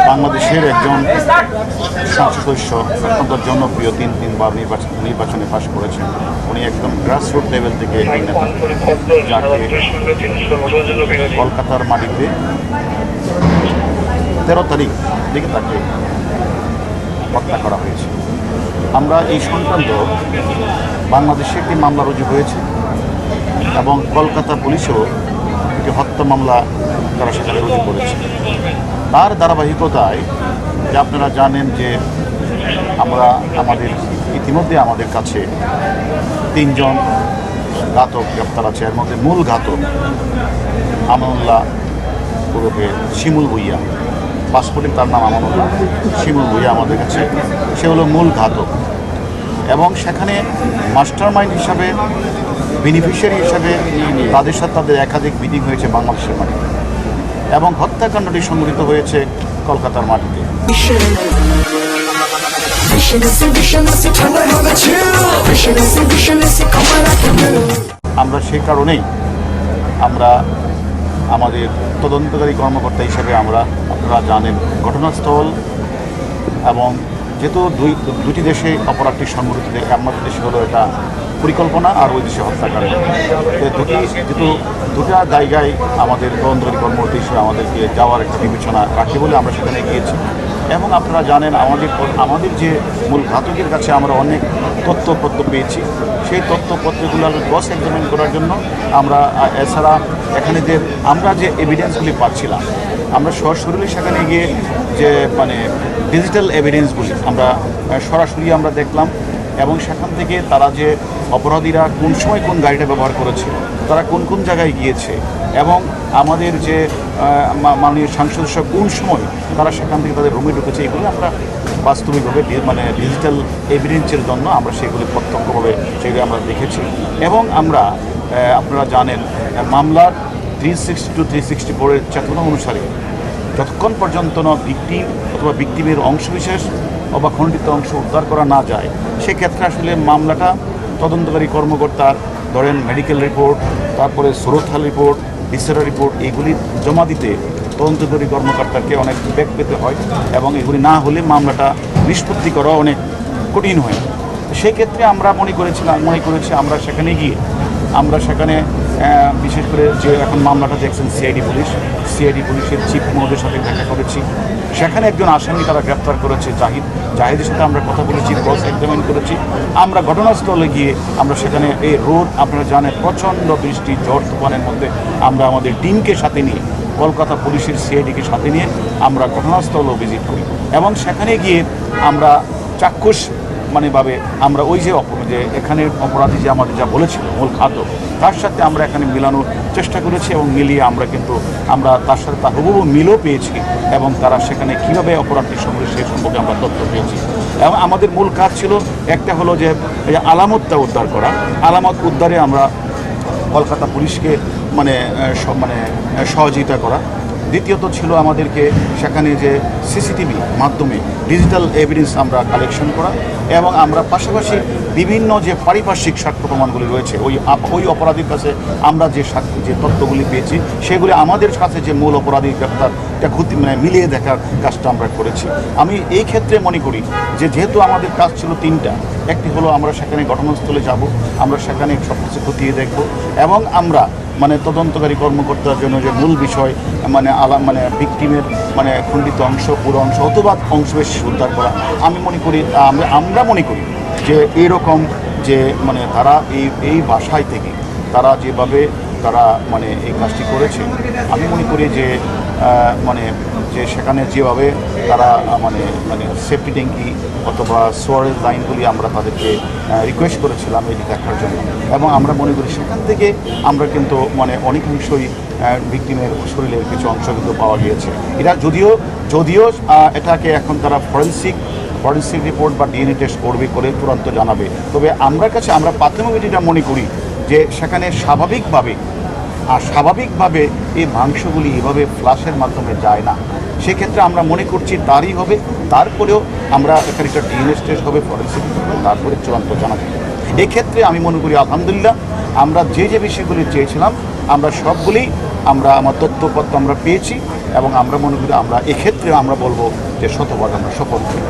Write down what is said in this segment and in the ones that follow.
বাংলাদেশের একজন সংসদ সদস্য অত্যন্ত জনপ্রিয় তিনবার নির্বাচনে পাশ করেছেন। উনি একদম গ্রাসরুট লেভেল থেকে নেতা, যাকে কলকাতার মাটিতে 13 তারিখ থেকে তাকে হত্যা করা হয়েছে। আমরা এই সংক্রান্ত বাংলাদেশে একটি মামলা রুজু হয়েছে এবং কলকাতা পুলিশও একটি হত্যা মামলা তারা সেখানে রুজু করেছে। তার ধারাবাহিকতায় যে আপনারা জানেন যে ইতিমধ্যে আমাদের কাছে 3 জন ঘাতক গ্রেপ্তার আছে। এর মধ্যে মূল ঘাতক আমানুল্লাহ ওরফে শিমুল ভুইয়া, পাসপোর্টে তার নাম আমানুল্লাহ, শিমুল ভুইয়া আমাদের কাছে, সে হলো মূল ঘাতক। এবং সেখানে মাস্টার মাইন্ড হিসাবে, বেনিফিশিয়ারি হিসাবে তাদের সাথে তাদের একাধিক মিটিং হয়েছে বাংলাদেশের মাটিতে এবং হত্যাকাণ্ডটি সংঘটিত হয়েছে কলকাতার মাটিতে। আমরা সেই কারণেই আমাদের তদন্তকারী কর্মকর্তা হিসেবে আপনারা জানেন ঘটনাস্থল এবং যেহেতু দুটি দেশে অপরাধটি সংঘটিত, আমাদের দেশে হলো এটা পরিকল্পনা আর ওই দেশে হত্যাকাণ্ড। যেহেতু দুটা জায়গায় আমাদের তদন্তকারী কর্মকর্তা হিসেবে আমাদেরকে যাওয়ার একটা বিবেচনা রাখে বলে আমরা সেখানে গিয়েছি। এবং আপনারা জানেন আমাদের যে মূল ঘাতকের কাছে আমরা অনেক তথ্যপত্র পেয়েছি। সেই তথ্যপত্রগুলো ক্রস এক্সামিন করার জন্য আমরা এছাড়া এখানে আমরা যে এভিডেন্সগুলি পাচ্ছিলাম, আমরা সরাসরি সেখানে গিয়ে যে ডিজিটাল এভিডেন্সগুলি আমরা সরাসরি দেখলাম এবং সেখান থেকে তারা যে অপরাধীরা কোন সময় কোন গাড়িটা ব্যবহার করেছে, তারা কোন কোন জায়গায় গিয়েছে এবং আমাদের যে মাননীয় সাংসদ সদস্য কোন সময় তারা সেখান থেকে তাদের রুমে ঢুকেছে, এগুলো আমরা বাস্তবিকভাবে ডিজিটাল এভিডেন্সের জন্য আমরা সেগুলি প্রত্যক্ষভাবে সেগুলি আমরা দেখেছি। এবং আপনারা জানেন মামলার 362-364 চেতনা অনুসারে যতক্ষণ পর্যন্ত ভিকটিম অথবা ভিকটিমের অংশবিশেষ অথবা খণ্ডিত অংশ উদ্ধার করা না যায়, সেক্ষেত্রে আসলে মামলাটা তদন্তকারী কর্মকর্তার ধরেন মেডিকেল রিপোর্ট, তারপরে সুরতহাল রিপোর্ট, ভিসেরা রিপোর্ট, এগুলি জমা দিতে তদন্তকারী কর্মকর্তাকে অনেক বেগ পেতে হয় এবং এগুলি না হলে মামলাটা নিষ্পত্তি করা অনেক কঠিন হয়। সেক্ষেত্রে আমরা মনে করেছি আমরা সেখানে গিয়ে সেখানে বিশেষ করে যে এখন মামলাটা দেখছেন সিআইডি পুলিশের চিফ মহোদয়ের সাথে দেখা করেছি। সেখানে একজন আসামি তারা গ্রেপ্তার করেছে জাহিদের সাথে আমরা কথা বলেছি, ক্রস এক্সামিন করেছি। আমরা ঘটনাস্থলে গিয়ে সেখানে এই রোড আপনারা জানেন প্রচণ্ড বৃষ্টি ঝড় তুফানের মধ্যে আমরা আমাদের টিমকে সাথে নিয়ে কলকাতা পুলিশের সিআইডিকে সাথে নিয়ে আমরা ঘটনাস্থলও ভিজিট করি এবং সেখানে গিয়ে আমরা চাক্ষুষ আমরা ওই যে এখানে অপরাধী যে আমাদের যা বলেছিল মূল ঘাতক, তার সাথে আমরা এখানে মিলানোর চেষ্টা করেছি এবং মিলিয়ে আমরা তার সাথে তার হুবহু মিলও পেয়েছি এবং তারা সেখানে কীভাবে অপরাধটি সংঘটিত সেই সম্পর্কে আমরা তথ্য পেয়েছি। এবং আমাদের মূল কাজ ছিল একটা হলো যে আলামতটা উদ্ধার করা, আলামত উদ্ধারে আমরা কলকাতা পুলিশকে সহযোগিতা করা। দ্বিতীয়ত ছিল আমাদেরকে সেখানে যে সিসিটিভি মাধ্যমে ডিজিটাল এভিডেন্স আমরা কালেকশন করা এবং আমরা পাশাপাশি বিভিন্ন যে পারিপার্শ্বিক সাক্ষ্য প্রমাণগুলি রয়েছে ওই অপরাধীর কাছে আমরা যে তথ্যগুলি পেয়েছি সেগুলি আমাদের কাছে যে মূল অপরাধী গ্রেপ্তারটা মিলিয়ে দেখার কাজটা আমরা করেছি। আমি এই ক্ষেত্রে মনে করি যে যেহেতু আমাদের কাজ ছিল 3টা, একটি হলো আমরা সেখানে ঘটনাস্থলে যাব, আমরা সেখানে সব কিছু খতিয়ে দেখব এবং আমরা তদন্তকারী কর্মকর্তার জন্য যে মূল বিষয় ভিকটিমের খণ্ডিত অংশ, পুরো অংশ অথবা অংশবিশেষ উদ্ধার করা। আমরা মনে করি যে এইরকম যে তারা এই বাসায় থেকে তারা যেভাবে এই কাজটি করেছে, আমি মনে করি যে যে সেখানে যেভাবে তারা সেফটি ট্যাঙ্কি অথবা সোয়ারেজ লাইনগুলি আমরা তাদেরকে রিকোয়েস্ট করেছিলাম এটি দেখার জন্য এবং আমরা মনে করি সেখান থেকে আমরা কিন্তু অনেকাংশই ভিকটিমের শরীরের কিছু অংশ কিন্তু পাওয়া গিয়েছে। এটা যদিও এটাকে এখন তারা ফরেন্সিক রিপোর্ট বা ডিএনএ টেস্ট করে চূড়ান্ত জানাবে। তবে আমরা প্রাথমিক যেটা মনে করি যে সেখানে স্বাভাবিকভাবে আর স্বাভাবিকভাবে এই মাংসগুলি এভাবে ফ্লাশের মাধ্যমে যায় না। সেক্ষেত্রে আমরা মনে করছি তারই হবে। তারপরেও আমরা এখানে একটা ডিএনএ টেস্ট হবে, ফরেন্সিক হবে, তারপরে চূড়ান্ত জানা যাবে। এক্ষেত্রে আমি মনে করি আলহামদুলিল্লাহ আমরা যে বিষয়গুলি চেয়েছিলাম আমরা সবগুলি আমার তথ্যপত্র আমরা পেয়েছি, এবং আমরা মনে করি আমরা এক্ষেত্রে আমরা বলবো যে শতভাগ আমরা সফল হই।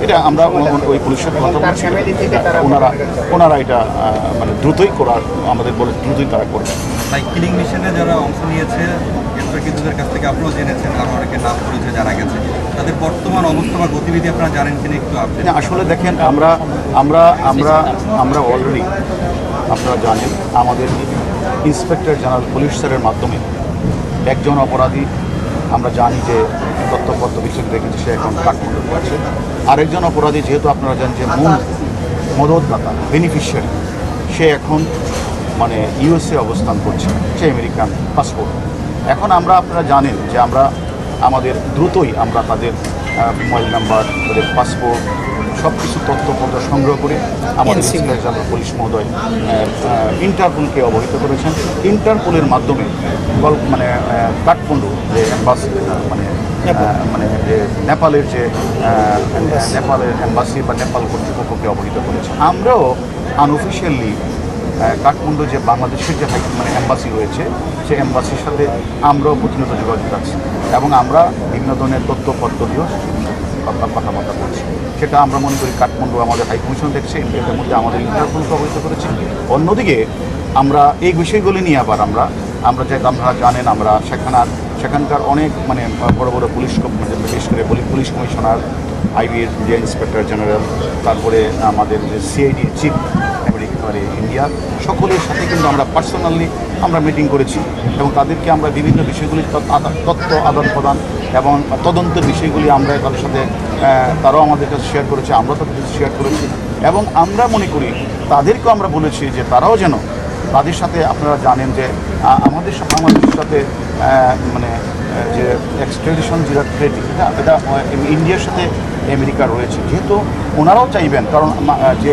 এটা আমরা ওই পুলিশের কথা বলছি, ওনারা এটা মানে দ্রুতই করার আমাদের বলে দ্রুতই তারা করবে। তাই কিলিং মিশনে যারা অংশ নিয়েছে গ্রেপ্তারকৃতদের কাছ থেকে আপনারাও জেনেছেন, আরও অনেকের নাম করেছে যারা গেছে, তাদের বর্তমান অবস্থা বা গতিবিধি আপনারা জানেন কিনা একটু আপনি? আসলে দেখেন আমরা অলরেডি আপনারা জানেন আমাদের ইন্সপেক্টর জেনারেল পুলিশ স্যারের মাধ্যমে একজন অপরাধী আমরা জানি যে তথ্যপত্র বিষয় দেখেছি, সে এখন কাঠমান্ডুতে আছে। আরেকজন অপরাধী যেহেতু আপনারা জানেন যে মূল মদতদাতা বেনিফিশিয়ারি, সে এখন মানে ইউএসএ অবস্থান করছে, সে আমেরিকান পাসপোর্ট। এখন আপনারা জানেন যে আমাদের দ্রুতই আমরা তাদের মোবাইল নাম্বার, তাদের পাসপোর্ট সব কিছু তথ্যপত্র সংগ্রহ করে আমাদের ইন্সপেক্টর জেনারেল পুলিশ মহোদয় ইন্টারপোলকে অবহিত করেছেন। ইন্টারপোলের মাধ্যমে মানে কাঠমান্ডু যে অ্যাম্বাসি মানে যে নেপালের অ্যাম্বাসি বা নেপাল কর্তৃপক্ষকে অবহিত করেছে। আমরাও আনঅফিসিয়ালি কাঠমান্ডু যে বাংলাদেশের যে অ্যাম্বাসি রয়েছে, সেই অ্যাম্বাসির সাথে আমরাও প্রতিনিয়ত যোগাযোগ রাখছি, এবং আমরা বিভিন্ন ধরনের তথ্যপত্র দিয়েও কথাবার্তা বলছি। সেটা আমরা মনে করি কাঠমান্ডু আমাদের হাইকমিশন দেখছে, এর মধ্যে আমাদের ইন্টারপোলকে অবহিত করেছি। অন্যদিকে আমরা এই বিষয়গুলি নিয়ে আবার আমরা যে আপনারা জানেন আমরা সেখানকার অনেক বড় বড় পুলিশ, বিশেষ করে পুলিশ কমিশনার, আইবির যে ইন্সপেক্টর জেনারেল, তারপরে আমাদের যে সিআইডি চিফ ইন্ডিয়া, সকলের সাথে কিন্তু আমরা পার্সোনালি মিটিং করেছি, এবং তাদেরকে আমরা বিভিন্ন বিষয়গুলি তথ্য আদান প্রদান এবং তদন্তের বিষয়গুলি আমরা তাদের সাথে তারাও আমাদের কাছে শেয়ার করেছে, আমরা তাদের কাছে শেয়ার করেছি। এবং আমরা মনে করি তাদেরকেও আমরা বলেছি যে তারাও যেন তাদের সাথে, আপনারা জানেন যে আমাদের সাথে যে এক্সট্রাডিশন যেটা ট্রেটি, এটা ইন্ডিয়ার সাথে আমেরিকা রয়েছে, যেহেতু ওনারাও চাইবেন, কারণ যে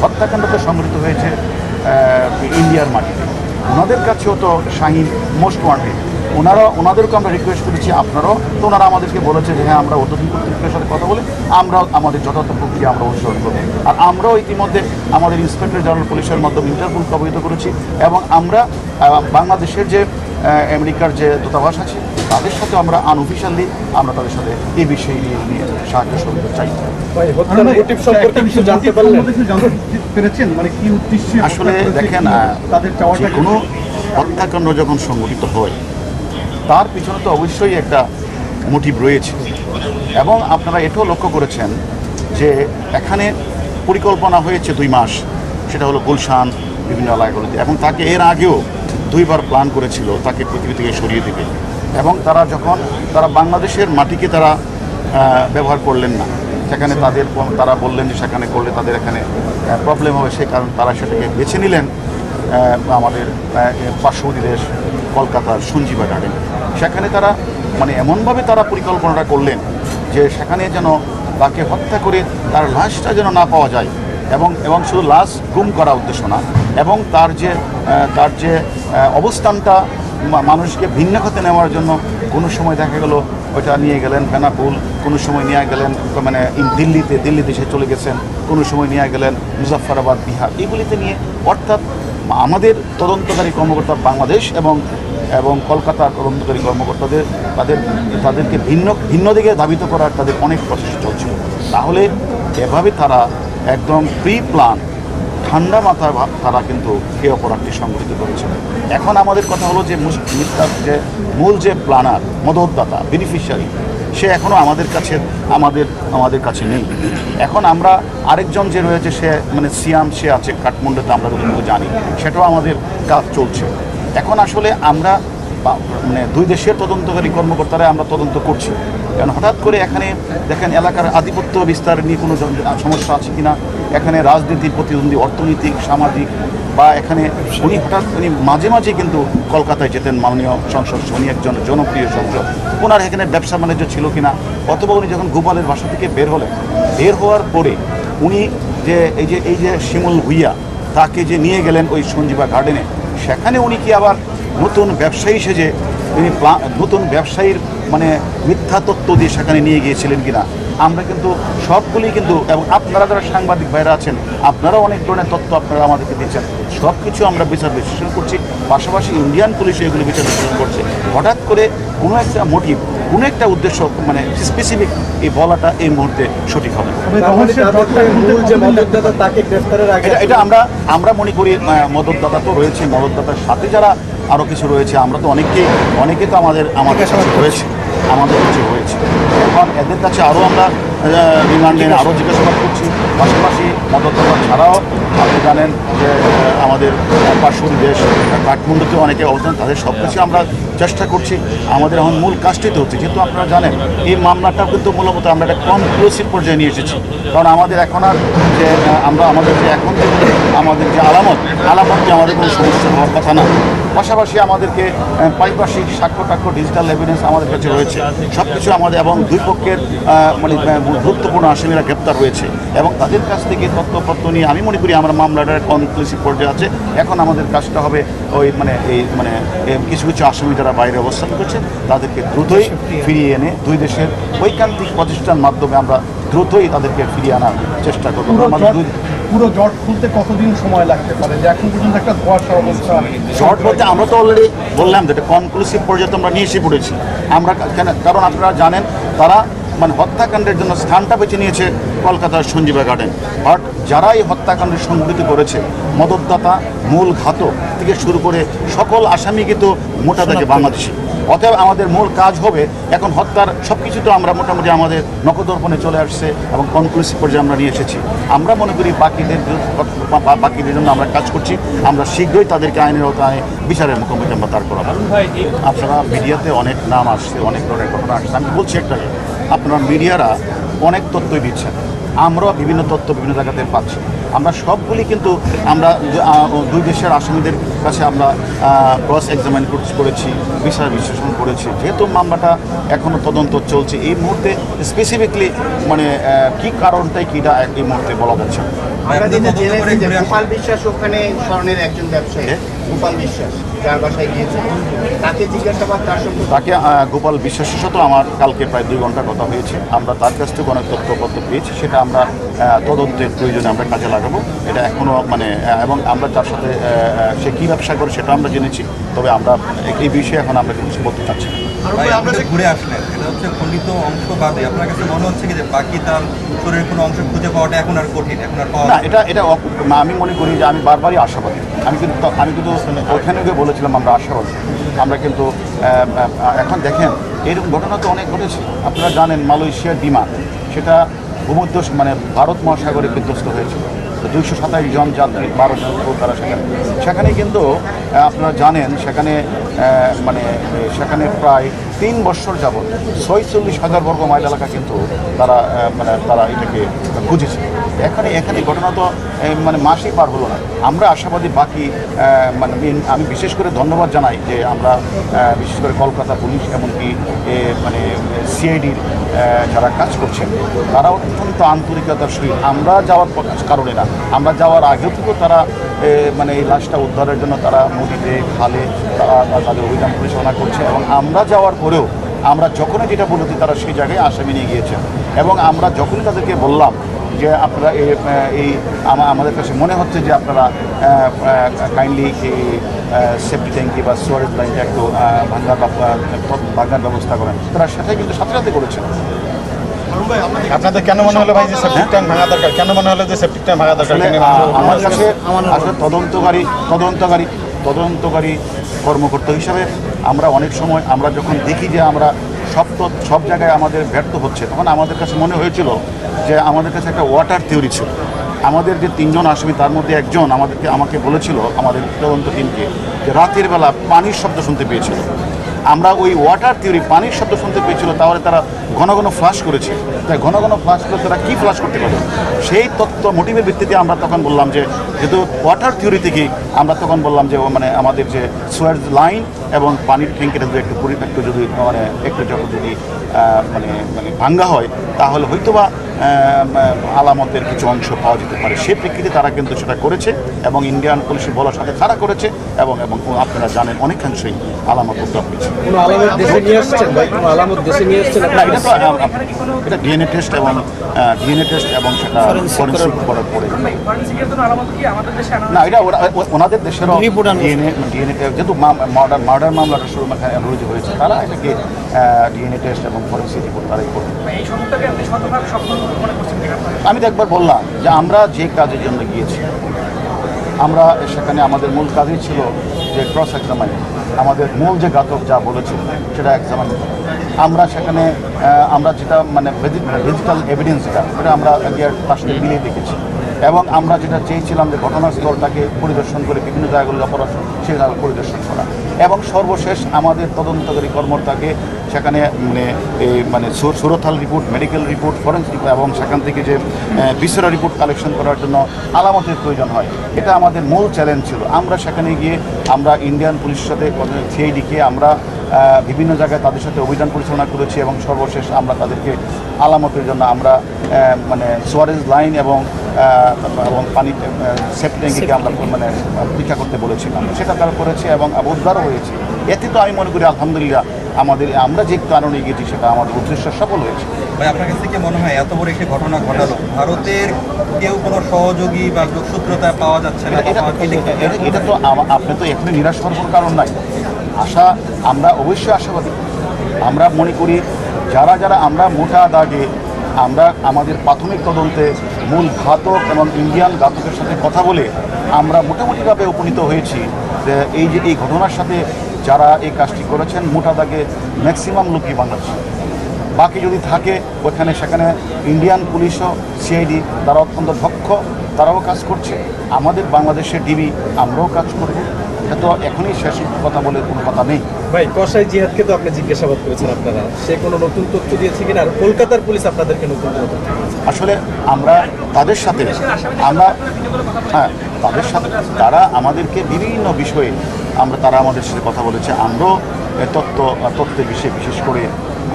হত্যাকাণ্ডটা সংঘটিত হয়েছে ইন্ডিয়ার মাটিতে, ওনাদের কাছেও তো শাহিন মোস্ট ওয়ান্টেড। ওনাদেরকে আমরা রিকোয়েস্ট করেছি, আপনারাও তো, ওনারা আমাদেরকে বলেছে যে হ্যাঁ আমরা ঊর্ধ্বতন কর্তৃপক্ষের সাথে কথা বলে আমরাও আমাদের যথাযথ প্রক্রিয়া আমরা অনুসরণ করব। আর আমরাও ইতিমধ্যে আমাদের ইন্সপেক্টর জেনারেল পুলিশের মাধ্যমে ইন্টারপোলকে অবহিত করেছি, এবং আমরা বাংলাদেশের যে আমেরিকার যে দূতাবাস আছে তাদের সাথে আমরা আনঅফিশিয়ালি তাদের সাথে এই বিষয় নিয়ে সাহায্য সহযোগিতা চাই। আসলে দেখেন, যে কোনো হত্যাকাণ্ড যখন সংঘটিত হয় তার পিছনে তো অবশ্যই একটা মোটিভ রয়েছে, এবং আপনারা এটাও লক্ষ্য করেছেন যে এখানে পরিকল্পনা হয়েছে 2 মাস, সেটা হলো গুলশান বিভিন্ন এলাকাগুলিতে, এবং তাকে এর আগেও 2বার প্ল্যান করেছিল তাকে পৃথিবী থেকে সরিয়ে দেবে, এবং তারা বাংলাদেশের মাটিকে তারা ব্যবহার করলেন না, সেখানে তারা বললেন যে সেখানে করলে তাদের এখানে প্রবলেম হবে, সেই কারণে তারা সেটাকে বেছে নিলেন আমাদের পার্শ্ববর্তী দেশ কলকাতার সঞ্জীবা গার্ডেন। সেখানে তারা এমনভাবে তারা পরিকল্পনাটা করলেন যে সেখানে যেন তাকে হত্যা করে তার লাশটা যেন না পাওয়া যায়, এবং শুধু লাশ গুম করা উদ্দেশ্য না, এবং তার যে অবস্থানটা মানুষকে ভিন্ন খাতে নেওয়ার জন্য কোনো সময় দেখা গেল ওইটা নিয়ে গেলেন বেনাপুল, কোনো সময় নিয়ে গেলেন দিল্লিতে সে চলে গেছেন, কোনো সময় নিয়ে গেলেন মুজাফফরাবাদ, বিহার, এগুলিতে নিয়ে, অর্থাৎ আমাদের তদন্তকারী কর্মকর্তা বাংলাদেশ এবং কলকাতার তদন্তকারী কর্মকর্তাদের তাদেরকে ভিন্ন দিকে ধাবিত করার তাদের অনেক প্রচেষ্টা চলছিল। তাহলে এভাবে তারা একদম প্রি প্ল্যান ঠান্ডা মাথায় তারা কিন্তু এই অপরাধটি সংঘটিত করেছিল। এখন আমাদের কথা হলো যে মূল যে প্ল্যানার, মদতদাতা, বেনিফিশিয়ারি, সে এখনও আমাদের কাছে নেই। এখন আমরা আরেকজন যে রয়েছে সে সিয়াম, সে আছে কাঠমান্ডুতে, আমরা যতটুকু জানি, সেটাও আমাদের কাজ চলছে। এখন আসলে আমরা 2 দেশের তদন্তকারী কর্মকর্তারা আমরা তদন্ত করছি, কারণ হঠাৎ করে এখানে দেখেন এলাকার আধিপত্য বিস্তার নিয়ে কোনো সমস্যা আছে কিনা, এখানে রাজনীতির প্রতিদ্বন্দ্বী, অর্থনৈতিক, সামাজিক, বা এখানে উনি মাঝে মাঝে কিন্তু কলকাতায় যেতেন, মাননীয় সংসদ, উনি একজন জনপ্রিয় সংসদ, ওনার এখানে ব্যবসা বাণিজ্য ছিল কিনা, অথবা উনি যখন গোপালের বাসা থেকে বের হওয়ার পরে উনি যে এই যে শিমুল ভুইয়া তাকে যে নিয়ে গেলেন ওই সঞ্জীবা গার্ডেনে, সেখানে উনি কি আবার নতুন ব্যবসায়ী সেজে তিনি নতুন ব্যবসায়ীর মানে মিথ্যা তত্ত্ব দিয়ে সেখানে নিয়ে গিয়েছিলেন কিনা আমরা কিন্তু সবগুলি কিন্তু, এবং আপনারা যারা সাংবাদিক ভাইরা আছেন আপনারাও অনেক ধরনের তথ্য আপনারা আমাদেরকে দিচ্ছেন, সব কিছু আমরা বিচার বিশ্লেষণ করছি, পাশাপাশি ইন্ডিয়ান পুলিশ এগুলো বিচার বিশ্লেষণ করছে। হঠাৎ করে কোনো একটা মোটিভ, কোনো একটা উদ্দেশ্য মানে স্পেসিফিক এই বলাটা এই মুহূর্তে সঠিক হবে না। এটা আমরা মনে করি মদতদাতা তো রয়েছে, মদতদাতার সাথে যারা আরও কিছু রয়েছে, আমরা তো অনেকে তো আমাদের কাছে রয়েছে, আমাদের কাছে হয়েছে। এখন এদের কাছে আরও আমরা রিমান্ডে আরও জিজ্ঞাসাবাদ করছি। পাশাপাশি মদতদাতা ছাড়াও আপনি জানেন যে আমাদের পার্শ্ববর্তী দেশ কাঠমান্ডুতে অনেকে অবস্থান, তাদের সব কিছু আমরা চেষ্টা করছি। আমাদের এখন মূল কাজটাই তো হচ্ছে, যেহেতু আপনারা জানেন এই মামলাটাও কিন্তু মূলত আমরা একটা কনক্লুসিভ পর্যায়ে নিয়ে এসেছি। কারণ আমাদের এখন আর যে আমাদের যে এখন আমাদের যে আলামতটি আমাদের কোনো সমস্যা হওয়ার কথা না। পাশাপাশি আমাদেরকে পারিপার্শ্বিক সাক্ষ্য ডিজিটাল এভিডেন্স আমাদের কাছে রয়েছে, সব কিছু আমাদের, এবং দুই পক্ষের মানে গুরুত্বপূর্ণ আসামিরা গ্রেপ্তার হয়েছে এবং তাদের কাছ থেকে তথ্যপত্র নিয়ে আমি মনে করি আমরা মামলাটার কনক্লুসিভ পর্যায়ে আছে। এখন আমাদের কাজটা হবে ওই কিছু কিছু আসামি যারা বাইরে অবস্থান করছে তাদেরকে দ্রুতই ফিরিয়ে এনে দুই দেশের ঐকান্তিক প্রতিষ্ঠান মাধ্যমে আমরা দ্রুতই তাদেরকে ফিরিয়ে আনার চেষ্টা করবো। পুরো জট খুলতে কতদিন সময় লাগতে পারে, যে এখন পর্যন্ত একটা ধোয়াশার অবস্থা? জট বলতে আমরা তো অলরেডি বললাম যে এটা কনক্লুসিভ পর্যায়ে আমরা নিয়ে এসে পড়েছি আমরা, কারণ আপনারা জানেন তারা মানে হত্যাকাণ্ডের জন্য স্থানটা বেছে নিয়েছে কলকাতার সঞ্জীবা গার্ডেন। বাট যারা এই হত্যাকাণ্ড সংঘটিত করেছে, মদতদাতা, মূল ঘাতক থেকে শুরু করে সকল আসামি কিন্তু মোটা থেকে বাংলাদেশি। অতএব আমাদের মূল কাজ হবে এখন হত্যার সব কিছু তো আমরা মোটামুটি আমাদের নখদর্পণে চলে আসছে এবং কনক্লুসিভ পর্যায়ে আমরা নিয়ে এসেছি। আমরা মনে করি বাকিদের জন্য আমরা কাজ করছি, আমরা শীঘ্রই তাদেরকে আইনের আওতায় বিচারের মুখোমুখি আমরা দাঁড় করাবো। আপনারা মিডিয়াতে অনেক নাম আসছে, অনেক ধরনের ঘটনা আসছে, আমি বলছি একটাকে, আপনারা মিডিয়ারা অনেক তথ্যই দিচ্ছেন, আমরাও বিভিন্ন তথ্য বিভিন্ন জায়গাতে পাচ্ছি। আমরা সবগুলি কিন্তু আমরা দুই দেশের আসামিদের কাছে আমরা ক্রস এক্সামিন করেছি, বিচার বিশ্লেষণ করেছি। যেহেতু মামলাটা এখনও তদন্ত চলছে, এই মুহূর্তে স্পেসিফিকলি মানে কী কারণটাই কীটা এই মুহূর্তে বলা যাচ্ছে। আমরা যেটা জেনেছি যে গোপাল বিশ্বাস ওখানে স্বর্ণের একজন ব্যবসায়ী, গোপাল বিশ্বাস যার বাসায় গিয়েছে, তাকে জিজ্ঞাসাবাদ তার সম্পর্কে তাকে গোপাল বিশ্বাসের সাথেও আমার কালকে প্রায় 2 ঘন্টা কথা হয়েছে। আমরা তার কাছ থেকে অনেক তথ্যপত্র পেয়েছি, সেটা আমরা তদন্তের প্রয়োজনে আমরা কাজে লাগাবো। এটা এখনও মানে এবং আমরা তার সাথে সে কী ব্যবসা করে সেটা আমরা জেনেছি, তবে আমরা এই বিষয়ে এখন আমরা কিছু বলতে চাচ্ছি না। ভাই, আপনি যে ঘুরে আসলেন, এটা হচ্ছে খণ্ডিত অংশ বাদে আপনার কাছে মনে হচ্ছে কি যে বাকি তার শরীরের কোনো অংশ খুঁজে পাওয়াটা এখন আর কঠিন, এখন আর পাওয়া না, এটা আমি মনে করি যে আমি বারবারই আশাবাদী। আমি কিন্তু ওখানে গিয়ে বলেছিলাম আমরা আশাবাদী। আমরা কিন্তু এখন দেখেন এরকম ঘটনা তো অনেক ঘটেছে। আপনারা জানেন মালয়েশিয়ার বিমান সেটা ভূমধ্য মানে ভারত মহাসাগরে বিধ্বস্ত হয়েছিল, 227 জন যাত্রী, 12 জন তারা সেখানে কিন্তু আপনারা জানেন সেখানে সেখানে প্রায় 3 বছর যাবৎ 46,000 বর্গ মাইল এলাকা কিন্তু তারা এটাকে খুঁজেছে। এখানে ঘটনা তো মাসই পার হলো না। আমরা আশাবাদী বাকি আমি বিশেষ করে ধন্যবাদ জানাই যে আমরা বিশেষ করে কলকাতা পুলিশ এমনকি সিআইডির যারা কাজ করছেন তারা অত্যন্ত আন্তরিকতার সহিত, আমরা যাওয়ার কারণে না, আমরা যাওয়ার আগেও কিন্তু তারা এই লাশটা উদ্ধারের জন্য তারা নদীতে খালে তারা তাদের অভিযান পরিচালনা করছে এবং আমরা যাওয়ার পরেও আমরা যখনই যেটা বলেছি তারা সেই জায়গায় আসামি নিয়ে গিয়েছেন। এবং আমরা যখনই তাদেরকে বললাম যে আপনারা আমাদের কাছে মনে হচ্ছে যে আপনারা কাইন্ডলি এই সেফটি ট্যাঙ্কি বা স্টোরেজ লাইনটা একটু ভাঙার ব্যবস্থা করেন, তারা সেটাই কিন্তু সাথে সাথে করেছেন। আপনাদের কেন মনে হলো ভাই যে সেপটিক ট্যাঙ্ক ভাঙা দরকার? কেন মনে হলো যে সেপটিক ট্যাঙ্ক ভাঙা দরকার? আমার কাছে আসলে তদন্তকারী কর্মকর্তা হিসাবে আমরা অনেক সময় আমরা যখন দেখি যে আমরা সব জায়গায় আমাদের ব্যর্থ হচ্ছে, তখন আমাদের কাছে মনে হয়েছিল যে আমাদের কাছে একটা ওয়াটার থিওরি ছিল। আমাদের যে 3 জন আসামি তার মধ্যে একজন আমাকে বলেছিল আমাদের তদন্ত টিমকে যে রাতের বেলা পানির শব্দ শুনতে পেয়েছিল। আমরা ওই ওয়াটার থিওরি পানির শব্দ শুনতে পেয়েছিল, তাহলে তারা ঘন ঘন ফ্লাশ করেছে। তাই ঘন ঘন ফ্লাশ করে তারা কী ফ্লাশ করতে পারে সেই তথ্য মোটিভের ভিত্তিতে আমরা তখন বললাম যে যেহেতু ওয়াটার থিওরি থেকে আমরা তখন বললাম যে আমাদের যে সুয়ারেজ লাইন এবং পানির ট্যাঙ্কিটা যদি একটু যদি একটু যখন যদি ভাঙ্গা হয় তাহলে হয়তোবা আলামতের কিছু অংশ পাওয়া যেতে পারে। সে প্রেক্ষিতে তারা কিন্তু সেটা করেছে এবং ইন্ডিয়ান পুলিশের বলার সাথে তারা করেছে এবং এবং আপনারা জানেন অনেকাংশেই আলামত উদ্ধার হয়েছে। কোনো আলামত দেশে নিয়ে আসছেন ভাই? কোনো আলামত দেশে নিয়ে আসছেন? না, এটা তো এটা ডিএনএ টেস্ট এবং সেটা ফরেনসিক করার পরে না, এটা ওনাদের দেশেরও ডিএনএ যেহেতু মার্ডার মামলাটা শুরু রুজু হয়েছে, তারা এটাকে ডিএনএ টেস্ট এবং ফরেনসিক রিপোর্ট তারাই করবে। আমি তো একবার বললাম যে আমরা যে কাজের জন্য গিয়েছি, আমরা সেখানে আমাদের মূল কাজই ছিল যে ক্রস এক্সামাইন, আমাদের মূল যে ঘাতক যা বলেছে সেটা এক্সামাইন। আমরা সেখানে আমরা যেটা মানে ডিজিটাল এভিডেন্স এটা আমরা তার সাথে মিলিয়ে দেখেছি এবং আমরা যেটা চেয়েছিলাম যে ঘটনাস্থলটাকে পরিদর্শন করে বিভিন্ন জায়গাগুলো অপরাধ সেই জায়গা পরিদর্শন করা এবং সর্বশেষ আমাদের তদন্তকারী কর্মকর্তাকে সেখানে মানে Surathal report, medical report, forensic এবং সেখান থেকে যে ভিসেরা রিপোর্ট কালেকশন করার জন্য আলামতের প্রয়োজন হয়। এটা আমাদের মূল চ্যালেঞ্জ ছিল। আমরা সেখানে গিয়ে আমরা ইন্ডিয়ান পুলিশের সাথে সিআইডিকে আমরা বিভিন্ন জায়গায় তাদের সাথে অভিযান পরিচালনা করেছি এবং সর্বশেষ আমরা তাদেরকে আলামতের জন্য আমরা মানে সোয়ারেজ লাইন এবং পানি সেফটি ট্যাঙ্কিকে আমরা মানে পরীক্ষা করতে বলেছিলাম, সেটা তারা করেছে এবং উদ্ধারও হয়েছে। এতে তো আমি মনে করি আলহামদুলিল্লাহ আমরা যে কারণে গিয়েছি সেটা আমাদের উদ্দেশ্য সফল হয়েছে। ভাই, আপনার কাছে কি মনে হয় এত বড় একটি ঘটনা ঘটালো ভারতের কেউ কোনো সহযোগী বা যোগসূত্রতা পাওয়া যাচ্ছে না? এটা তো আপনি তো এখনই নিরাশ হওয়ার কোনো কারণ নাই। আমরা অবশ্যই আশাবাদী। আমরা মনে করি যারা আমরা মোটা দাগে আমরা আমাদের প্রাথমিক তদন্তে মূল ঘাতক এবং ইন্ডিয়ান ঘাতকের সাথে কথা বলে আমরা মোটামুটিভাবে উপনীত হয়েছি যে এই ঘটনার সাথে যারা এই কাজটি করেছেন মোটা দাগে ম্যাক্সিমাম লোকই বাংলাদেশ। বাকি যদি থাকে সেখানে ইন্ডিয়ান পুলিশও সিআইডি তারা অত্যন্ত দক্ষ, তারাও কাজ করছে। আমাদের বাংলাদেশের ডিবি আমরাও কাজ করব। এটা তো এখনই শেষ কথা বলে কোনো কথা নেই। ভাই, কসাই জিহাদকে তো আপনি জিজ্ঞাসাবাদ করেছেন, আপনারা সে কোনো নতুন তথ্য দিয়েছে কিনা? আর কলকাতার পুলিশ আপনাদেরকে নতুন তথ্য দিয়েছে? আসলে আমরা তাদের সাথে তাদের সাথে তারা আমাদেরকে বিভিন্ন বিষয়ে তারা আমাদের সাথে কথা বলেছে। আমরাও তথ্যের বিষয়ে বিশেষ করে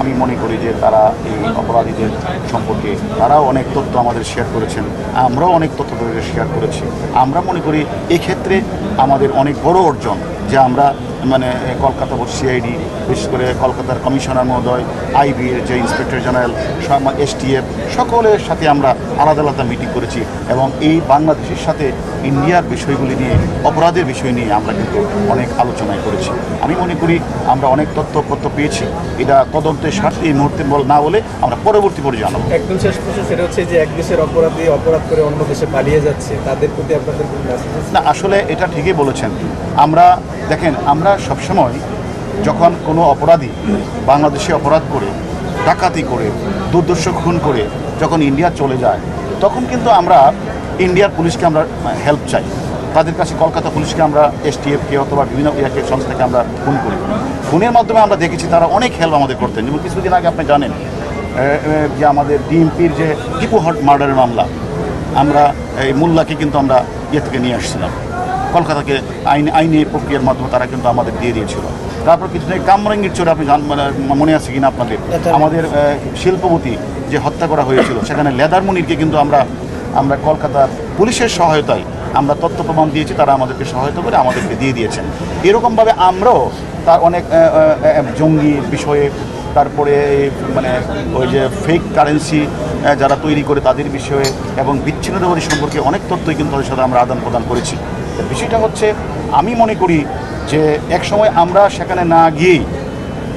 আমি মনে করি যে তারা এই অপরাধীদের সম্পর্কে তারাও অনেক তথ্য আমাদের শেয়ার করেছেন, আমরাও অনেক তথ্য তাদের শেয়ার করেছি। আমরা মনে করি এক্ষেত্রে আমাদের অনেক বড় অর্জন যে আমরা মানে কলকাতা সিআইডি, বিশেষ করে কলকাতার কমিশনার মহোদয়, আইবির যে ইন্সপেক্টর জেনারেল, এসটিএফ সকলের সাথে আমরা আলাদা আলাদা মিটিং করেছি এবং এই বাংলাদেশের সাথে ইন্ডিয়ার বিষয়গুলি নিয়ে, অপরাধের বিষয় নিয়ে আমরা কিন্তু অনেক আলোচনায় করেছি। আমি মনে করি আমরা অনেক তথ্য পেয়েছি। এটা তদন্তের স্বার্থে এই মুহূর্তে না বলে আমরা পরবর্তী পরে জানাবো। একদম শেষ প্রশ্ন, সেটা হচ্ছে যে এক দেশের অপরাধী অপরাধ করে অন্য দেশে পালিয়ে যাচ্ছে, তাদের প্রতি আপনাদের কোনো মেসেজ আছে? না, আসলে এটা ঠিকই বলেছেন। আমরা দেখেন, আমরা সবসময় যখন কোনো অপরাধী বাংলাদেশে অপরাধ করে, ডাকাতি করে, দুর্দর্শ খুন করে যখন ইন্ডিয়া চলে যায়, তখন কিন্তু আমরা ইন্ডিয়ার পুলিশকে আমরা হেল্প চাই। তাদের কাছে কলকাতা পুলিশকে আমরা এসটিএফকে অথবা বিভিন্ন সংস্থাকে আমরা ফোন করি। ফোনের মাধ্যমে আমরা দেখেছি তারা অনেক হেল্প আমাদের করতেন। যেমন কিছুদিন আগে আপনি জানেন যে আমাদের ডিএমপির যে টিপু মার্ডারের মামলা, আমরা এই মোল্লাকে কিন্তু আমরা থেকে নিয়ে আসছিলাম কলকাতাকে আইনি প্রক্রিয়ার মাধ্যমে তারা কিন্তু আমাদের দিয়ে দিয়েছিল। তারপর কিছুদিন কামরাঙ্গীর চোরে আপনি মনে আছে কিনা আপনাদের, আমাদের শিল্পপতি যে হত্যা করা হয়েছিল, সেখানে লেদার মুনিরকে কিন্তু আমরা কলকাতার পুলিশের সহায়তায় আমরা তথ্য প্রমাণ দিয়েছি, তারা আমাদেরকে সহায়তা করে আমাদেরকে দিয়ে দিয়েছেন। এরকমভাবে আমরাও তার অনেক জঙ্গি বিষয়ে, তারপরে মানে ওই যে ফেক কারেন্সি যারা তৈরি করে তাদের বিষয়ে এবং বিচ্ছিন্নতাবাদী সম্পর্কে অনেক তথ্যই কিন্তু তাদের সাথে আমরা আদান প্রদান করেছি। বিষয়টা হচ্ছে, আমি মনে করি যে একসময় আমরা সেখানে না গিয়েই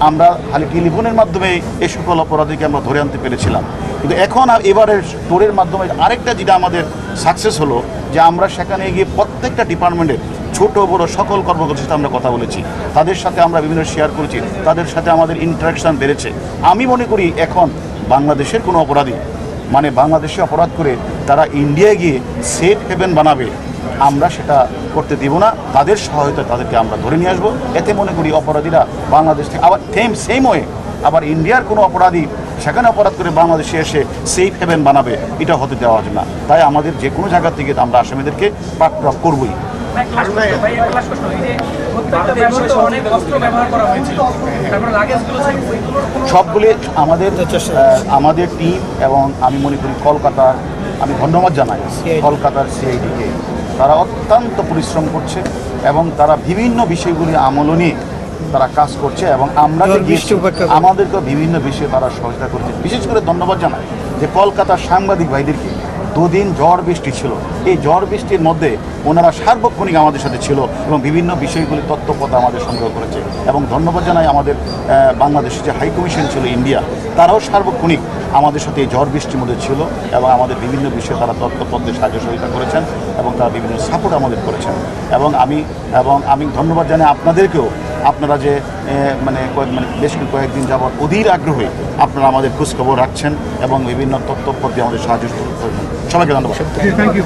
আমরা খালি টেলিফোনের মাধ্যমে এই সকল অপরাধীকে আমরা ধরে আনতে পেরেছিলাম। কিন্তু এখন এবারের টোরের মাধ্যমে আরেকটা যেটা আমাদের সাকসেস হলো যে আমরা সেখানে গিয়ে প্রত্যেকটা ডিপার্টমেন্টের ছোট বড় সকল কর্মকর্তার সাথে আমরা কথা বলেছি, তাদের সাথে আমরা বিভিন্ন শেয়ার করেছি, তাদের সাথে আমাদের ইন্টারাকশান বেড়েছে। আমি মনে করি এখন বাংলাদেশের কোনো অপরাধী মানে বাংলাদেশে অপরাধ করে তারা ইন্ডিয়ায় গিয়ে সেফ হেভেন বানাবে, আমরা সেটা করতে দিব না। তাদের সহায়তায় তাদেরকে আমরা ধরে নিয়ে আসবো। এতে মনে করি অপরাধীরা বাংলাদেশ থেকে আবার সেম ওয়ে আবার ইন্ডিয়ার কোনো অপরাধী সেখানে অপরাধ করে বাংলাদেশে এসে সেফ হেভেন বানাবে, এটা হতে দেওয়া যাবে না। তাই আমাদের যে কোনো জায়গা থেকে আমরা আসামিদেরকে পাকড়াও করবই। সবগুলি আমাদের টিম এবং আমি মনে করি কলকাতার, আমি ধন্যবাদ জানাই কলকাতার সিআইডিকে। তারা অত্যন্ত পরিশ্রম করছে এবং তারা বিভিন্ন বিষয়গুলি আমল নিয়ে তারা কাজ করছে এবং আমরা যে গিয়েছি, আমাদেরকে বিভিন্ন বিষয়ে তারা সহায়তা করছে। বিশেষ করে ধন্যবাদ জানাই যে কলকাতার সাংবাদিক ভাইদেরকে। দুদিন ঝড় বৃষ্টি ছিল, এই ঝড় বৃষ্টির মধ্যে ওনারা সার্বক্ষণিক আমাদের সাথে ছিল এবং বিভিন্ন বিষয়গুলি তথ্যপথ আমাদের সংগ্রহ করেছে। এবং ধন্যবাদ জানাই আমাদের বাংলাদেশে যে হাই কমিশন ছিল ইন্ডিয়া, তারাও সার্বক্ষণিক আমাদের সাথে এই ঝড় বৃষ্টির মধ্যে ছিল এবং আমাদের বিভিন্ন বিষয়ে তারা তথ্যপথে সাহায্য সহযোগিতা করেছেন এবং তারা বিভিন্ন সাপোর্ট আমাদের করেছেন। এবং আমি ধন্যবাদ জানাই আপনাদেরকেও, আপনারা যে বেশ কয়েকদিন যাবৎ অধীর আগ্রহে আপনারা আমাদের খোঁজখবর রাখছেন এবং বিভিন্ন তথ্যপথ দিয়ে আমাদের সাহায্য করবেন। সবাইকে ধন্যবাদ। Thank you.